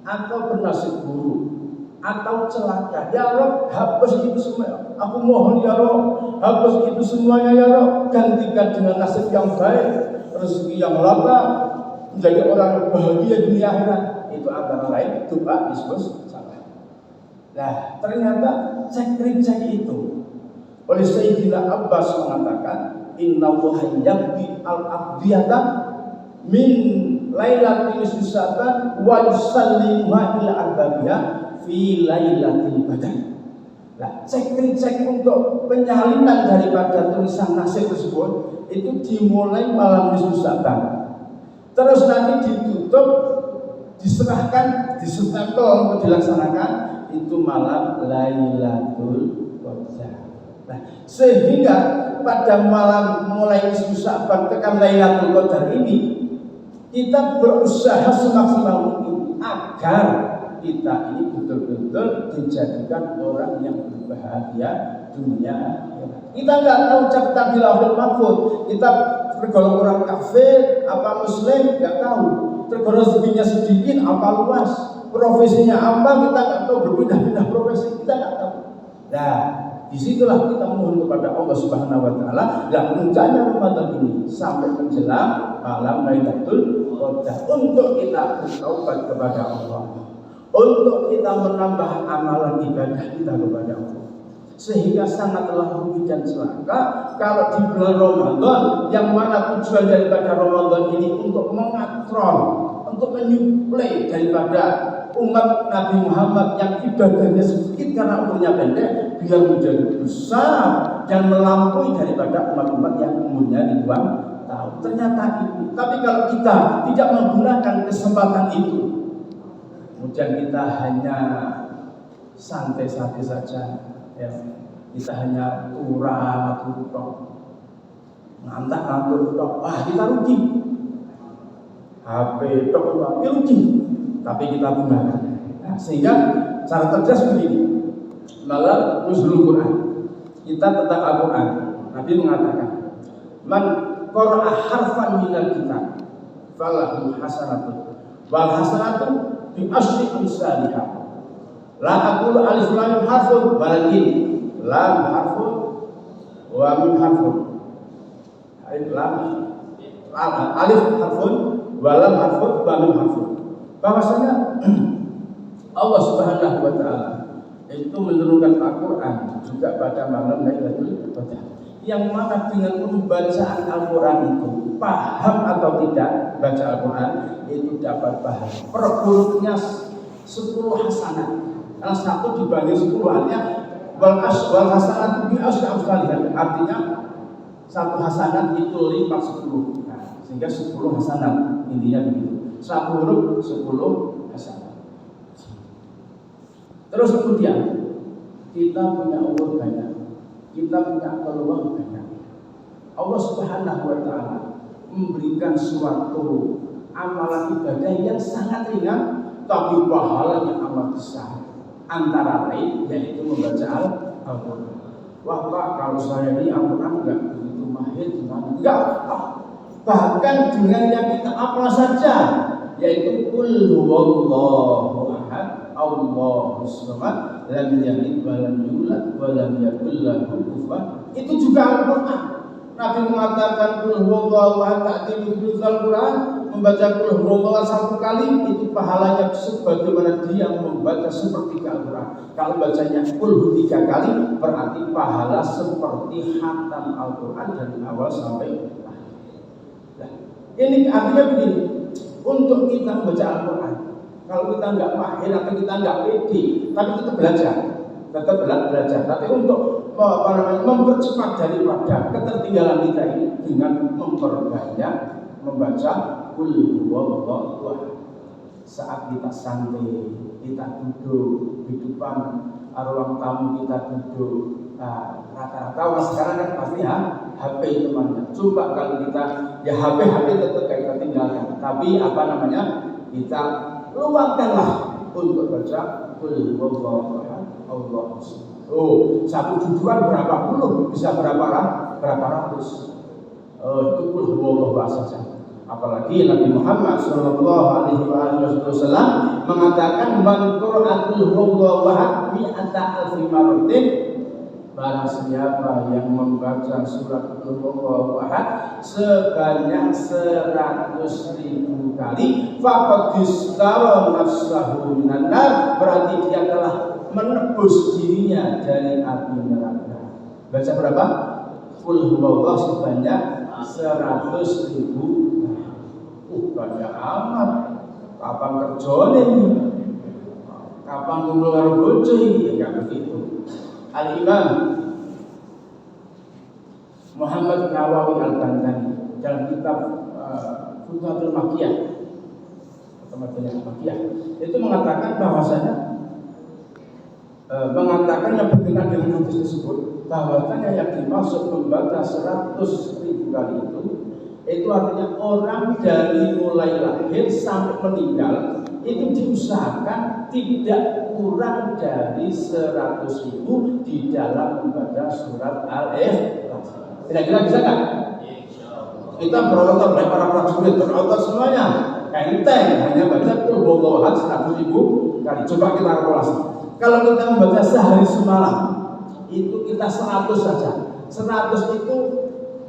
atau bernasib buruk atau celaka, ya Rob, hapus itu semua. Aku mohon ya Rob, hapus itu semuanya ya Rob, gantikan dengan nasib yang baik, rezeki yang lapang, menjadi orang yang bahagia dunia akhirat. Itu antara lain doa disebut salah. Nah, ternyata cek itu oleh Sayyidina Abbas mengatakan, Inna Allaha yaqdi al-aqdiyata min lailatil Syaban wa yusallimuha ila arbabiha fi lailatil badar. Nah, cek untuk penyalinan daripada tulisan nasib tersebut itu dimulai malam nisfu Syaban. Terus nanti ditutup, diserahkan, disutempel untuk dilaksanakan itu malam Lailatul Qadar. Nah, sehingga pada malam mulai nisfu Syaban tekan Lailatul Qadar ini kita berusaha semaksimal mungkin agar kita ini betul-betul dijadikan orang yang berbahagia dunia. Kita nggak tahu catatan di Lauhul Mahfuz, kita tergolong orang kafir apa muslim nggak tahu, tergolong rezekinya sedikit apa luas, profesinya apa kita nggak tahu, berpindah-pindah profesi kita nggak tahu. Nah, disitulah kita mohon kepada Allah Subhanahu Wa Taala. Dan puncaknya Ramadan ini sampai menjelang malam Lailatul Qadar untuk kita bertaubat kepada Allah, untuk kita menambah amalan ibadah kita kepada Allah. Sehingga sangatlah rugi dan celaka kalau di bulan Ramadan yang mana tujuan daripada Ramadan ini untuk mengatrol, untuk menyuplai daripada umat Nabi Muhammad yang ibadahnya sedikit karena umurnya pendek biar menjadi besar dan melampaui daripada umat-umat yang umurnya ribuan tahun. Ternyata itu. Tapi kalau kita tidak menggunakan kesempatan itu, kemudian kita hanya santai-santai saja, ya. Kita hanya turut ngantak-ngantuk tok, kita rugi. HP tok rugi, tapi kita gunakan. Nah, sehingga cara cerdas begini. Malam nuzulul Quran, kita tentang Al-Quran, Nabi mengatakan, man qara'a harfan minal kitab falahu hasanatun wal hasanatu bi asyri amsalihha. La aqulu alif lam harfun walakin lam harfun wa mim harfun. Alif harfun wa lam harfun wa mim harfun. Bahwasanya Allah Subhanahu wa taala itu menurunkan Al-Quran juga pada malam Lailatul Qadar, yang mana dengan pembacaan Al-Quran itu paham atau tidak baca Al-Quran itu dapat paham. Per hurufnya 10 hasanat, karena 1 dibanding 10 artinya wal hasanat bi asyri amsalihha, artinya 1 hasanat itu lipat 10. Nah, sehingga 10 hasanat intinya begitu. 1 huruf 10 hasanat. Terus kemudian kita punya umur banyak, kita punya peluang banyak. Allah Subhanahu wa taala memberikan suatu amalan ibadah yang sangat ringan tapi pahalanya amat besar. Antara lain yaitu membaca Al-Quran. Wah Pak, kalau saya ini Al-Quran enggak begitu mahir gimana? Enggak, bahkan dengan yang kita hafal saja, yaitu qul huwallahu ahad Allahu samad lam yalid wa lam yulad wa lam yakul lahu kufuwan, itu juga Al-Quran. Nabi mengatakan qul huwallahu ahad, ta'tilu Al-Quran, membaca qul huwallahu 1 kali itu pahalanya sebagaimana dia membaca sepertiga Al-Quran. Kalau bacanya qul 3 kali berarti pahala seperti khatam Al-Quran dari awal sampai akhir. Nah, ini artinya begini, untuk kita membaca Al-Quran, kalau kita nggak mahir atau kita nggak pede, tapi tetap belajar. Tapi untuk mempercepat daripada ketertinggalan kita ini dengan memperbanyak membaca qul huwallahu ahad. Saat kita santai, kita duduk di depan ruang tamu, kita duduk. Nah, rata-rata orang sekarang kan pasti HP temannya. Coba kalau kita ya HP tetap kita tinggalkan. Tapi kita luangkanlah untuk baca qul huwallahu ahad Allahu samad. 1 dudukan berapa puluh, bisa berapa ratus. itu kul huwallahu saja. Apalagi Nabi Muhammad sallallahu alaihi wasallam mengatakan man qura'atul huwallahu ahad mi'ata alfi marratin, barang siapa yang membaca surat Qul huwallahu ahad sebanyak 100.000 kali, faqad istara nafsahu minan nar, berarti dia telah menebus dirinya dari api neraka. Baca berapa? Qul huwallahu sebanyak 100.000. Banyak amat. Kapan kerjane ini? Kapan kumpul karo bojo iki? Ya begitu. Al-Imam Muhammad Nawawi Al-Bantani dalam kitab Futuhatul Makkiyah atau Makkiyah itu mengatakan bahwasanya yang berkenaan dengan hadis tersebut, bahwasanya yang dimaksud membaca 100.000 kali itu artinya orang dari mulai lahir sampai meninggal itu diusahakan tidak kurang dari 100.000 di dalam membaca surat Al-Ikhlas. Kira-kira bisa kan? Kita berotot dari para prajurit, berotot semuanya. Enteng hanya baca Qul huwallahu ahad 100.000 kali. Coba kita kalkulasi. Kalau kita membaca sehari semalam, itu kita 100 saja. 100 itu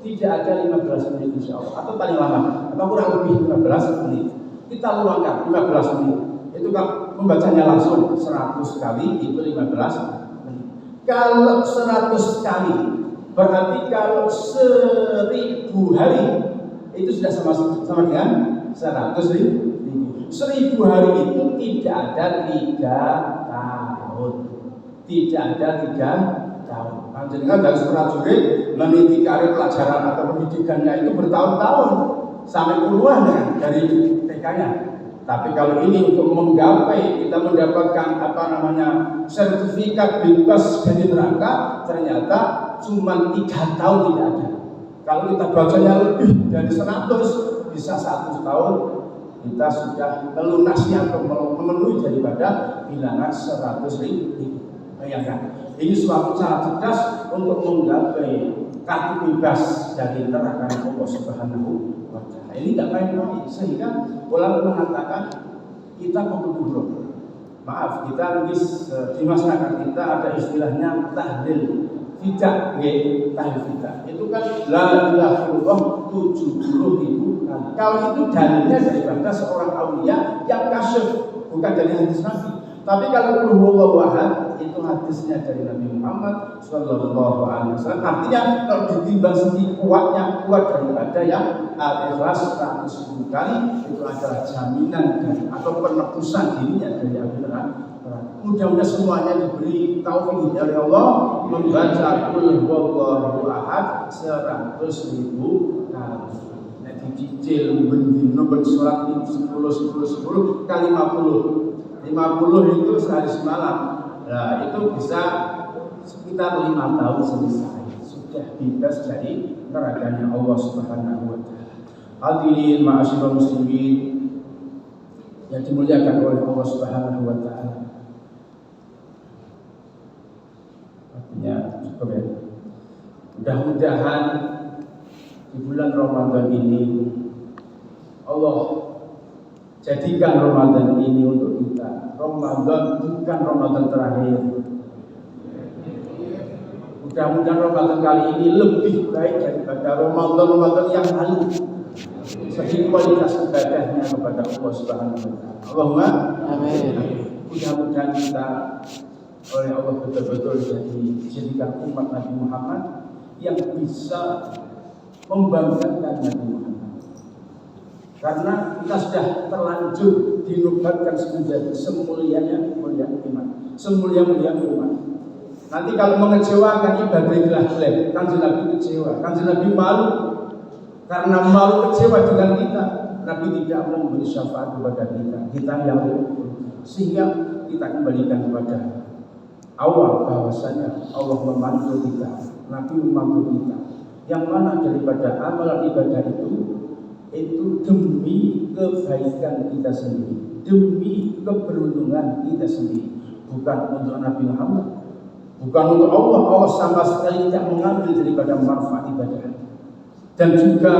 tidak ada 15 menit insya Allah, atau paling lama, atau kurang lebih 15 menit. Kita luangkan 15 menit. Itu kalau membacanya langsung 100 kali itu 15 menit. Kalau 100 kali berarti kalau 1.000 hari itu sudah sama dengan 100.000. 1.000 hari itu tidak ada 3 tahun. Tidak ada 3 tahun. Jangan dari prajurit meniti karir pelajaran atau pendidikannya itu bertahun-tahun sampai puluhan ya, dari TK-nya. Tapi kalau ini untuk menggapai kita mendapatkan sertifikat bebas dari neraka, ternyata cuma 3 tahun tidak ada. Kalau kita bacanya lebih dari 100, bisa 1 tahun kita sudah melunasi atau memenuhi daripada bilangan 100.000. Bayangkan. Ini suatu cara cerdas untuk menggapai kartu bebas dari neraka Allah Subhanahu wa Ta'ala. Ini tidak main-main, sehingga ulama mengatakan kita perlu maaf, kita di masyarakat kita ada istilahnya tahlil fidah, tahlil fidah. Itu kan la ilaha illallah 70.000 kali. Kalau itu dalilnya daripada seorang aulia yang kasyaf, bukan dari hadis Nabi. Tapi kalau Qul huwallahu ahad itu hadisnya dari Nabi Muhammad sallallahu alaihi wasallam. Artinya kalau ditimbang segi kuat daripada yang Al-Ikhlas 100.000 kali, itu adalah jaminan dan atau penebusan dirinya dari api neraka. Mudah-mudahan semuanya diberi taufik dari Allah membaca Qul huwallahu ahad 100.000 kali. Nek dicicil bendino ben salat 10 kali 50 itu sehari semalam. Nah, itu bisa sekitar 5 tahun selesai. Sudah bebas dari nerakanya Allah Subhanahu wa Ta'ala. Hadirin ma'asyiral muslimin yang dimuliakan oleh Allah Subhanahu wa Ta'ala. Artinya cukup ya. Mudah-mudahan di bulan Ramadan ini Allah jadikan Ramadan ini untuk kita. Ramadan bukan Ramadan terakhir. Mudah-mudahan Ramadan kali ini lebih baik daripada Ramadan yang lalu. Segi kualitas ibadahnya kepada Allah Subhanahu wa Ta'ala. Allahumma amin. Mudah-mudahan kita oleh Allah betul-betul dijadikan umat Nabi Muhammad yang bisa membanggakan Nabi Muhammad. Karena kita sudah terlanjur dinubatkan menjadi semulianya umat. Nanti kalau mengecewakan ibadahlah klaim, Kanjeng Nabi kecewa, Kanjeng Nabi malu. Karena malu kecewa dengan kita, Nabi tidak mau memberi syafaat kepada kita yang sehingga kita kembalikan kepada awal bahwasanya Allah memanggil kita, Nabi memanggil kita. Yang mana daripada amalan ibadah itu demi kebaikan kita sendiri, demi keberuntungan kita sendiri, bukan untuk Nabi Muhammad, bukan untuk Allah. Allah sama sekali tidak mengambil daripada manfaat ibadah. Dan juga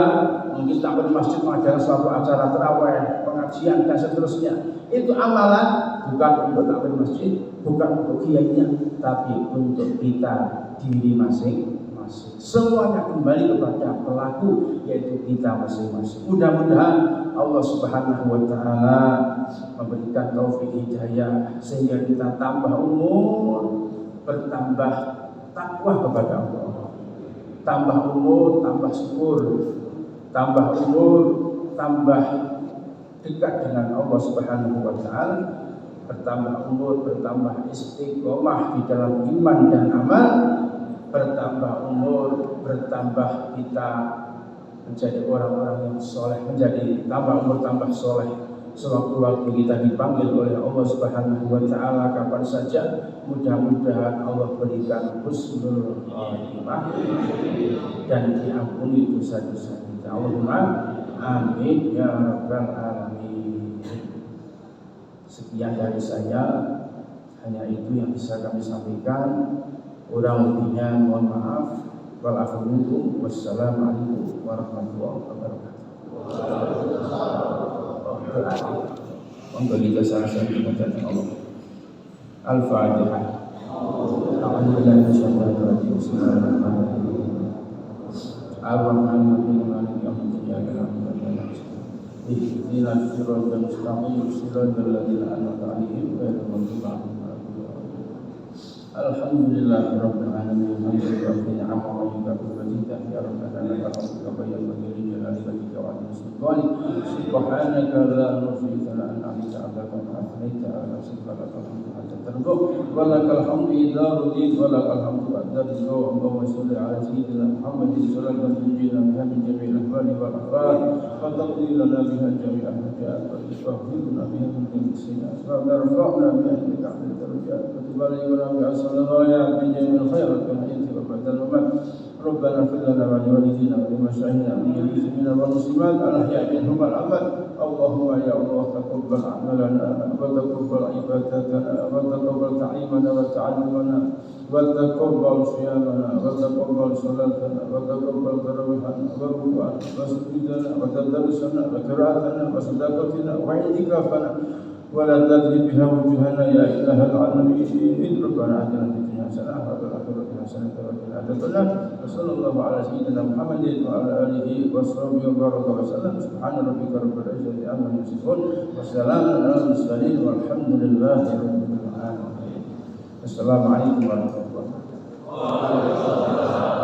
mungkin takmir masjid mengadakan suatu acara tarawih, pengajian dan seterusnya. Itu amalan bukan untuk takmir masjid, bukan untuk kiainya, tapi untuk kita diri masing-masing. Semuanya kembali kepada pelaku, yaitu kita masing-masing. Mudah-mudahan Allah Subhanahu wa taala memberikan taufik hidayah sehingga kita tambah umur, bertambah takwa kepada Allah. Tambah umur, tambah syukur. Tambah umur, tambah dekat dengan Allah Subhanahu wa taala. Bertambah umur, bertambah istiqomah di dalam iman dan amal. Bertambah umur, bertambah kita menjadi orang-orang yang soleh, menjadi tambah umur, tambah soleh. Sewaktu-waktu kita dipanggil oleh Allah Subhanahu wa taala kapan saja, mudah-mudahan Allah berikan husnul khatimah dan diampuni dosa-dosa kita. Allahumma amin ya rabbal alamin. Sekian dari saya, hanya itu yang bisa kami sampaikan. Kurang lebihnya mohon maaf. Wal afu minkum. Wassalamualaikum warahmatullahi wabarakatuh. Untuk kita salah-salah bacaan Allah. Al-Fatihah. Alhamdulillahirrahmanirrahim. Bismillahirrahmanirrahim. Ar-Rahmanirrahim. Maliki yaumiddin. Iyyaka na'budu wa iyyaka nasta'in. Ihdinas siratal mustaqim. Siratal ladzina an'amta 'alaihim ghairil maghdubi 'alaihim waladdallin. Alhamdulillahirabbil alamin. Hamdulillahi 'ala ma yuhibbu wa yuhibbu. Ya rabbana lakal hamdu kama yanbaghi li jalali wajhika wa 'azimi sultanik. Subhanaka la nuhsi thana'an 'alaika 'abdaka ma afnaita 'ala nafsika lakal hamdu hatta tarda wa lakal hamdu idza rudit wa lakal hamdu ba'da ridha. Allahumma shalli 'ala sayyidina Muhammadin sallallahu alaihi wa sallam min jami'il ahwali wal afat wa taqdi lana biha jami'al hajat wa tuhfidna biha min kulli sayyi'at wa tarfa'na biha ila a'la darajat wa tuballighuna biha sallallahu min jami'il khairat wa hayati wa badal wa mat. Rabbana fir lana wa liwalidina wa limasyayikhina min al-muslimina wal muslimat al-ahya'i minhum wal-amwat. Allahumma ya Allah taqabbal a'malana wa taqabbal ibadatana wa taqabbal ta'imana wa ta'allumana wa taqabbal siyamana wa taqabbal salatana wa taqabbal tarawihana wa ruku'ana wa sujudana wa tadarusana wa qira'atana wa sadaqatina wa i'tikafana wa la tadri biha wujuhana ya ilahal alamin. Rabbana atina fid dunya hasanah wa fil akhirati hasanah wa qina adzabannar. Sallallahu ala sayyidina Muhammadin wa ala alihi wa sahbihi wa baraka wa sallam. Subhana rabbika rabbil izzati amma yasifun wa salamun alal mursalin walhamdulillahi rabbil alamin. Assalamualaikum warahmatullahi wabarakatuh.